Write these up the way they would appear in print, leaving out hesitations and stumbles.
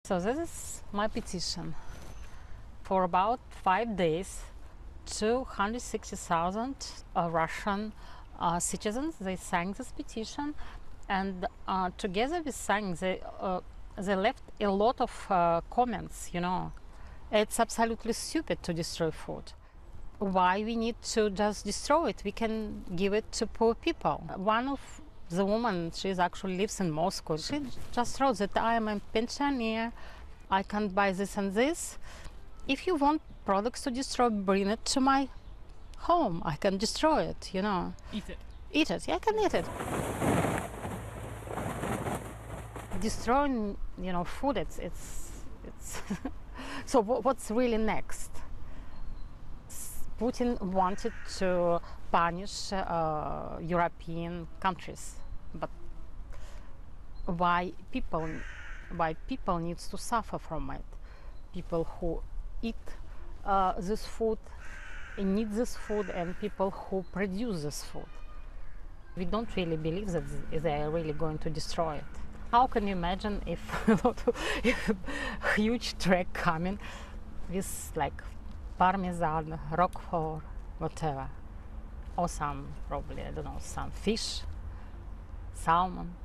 So this is my petition. For about 5 days, 260,000 Russian citizens, they signed this petition, and together with signing, they left a lot of comments, you know. It's absolutely stupid to destroy food. Why we need to just destroy it? We can give it to poor people. One of the women, she actually lives in Moscow. She just wrote that I am a pensioner, I can't buy this and this. If you want products to destroy, bring it to my home. I can destroy it, you know. Eat it. Eat it, yeah, I can eat it. Destroying, you know, food, it's so what's really next? Putin wanted to punish European countries, but why people needs to suffer from it? People who eat this food, need this food, and people who produce this food. We don't really believe that they are really going to destroy it. How can you imagine if if a huge truck coming with like Parmesan, Roquefort, whatever, or some, probably, I don't know, some fish, salmon,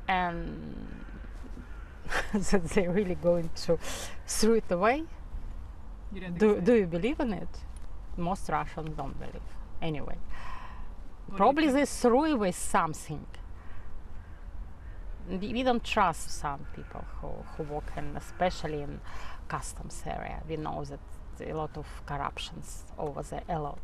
and that they're really going to throw it away? You don't think Do, so? do you believe in it? Most Russians don't believe. Anyway, What do probably you they think? threw away something. We don't trust some people who work in, especially in customs area. We know that a lot of corruptions over there, a lot.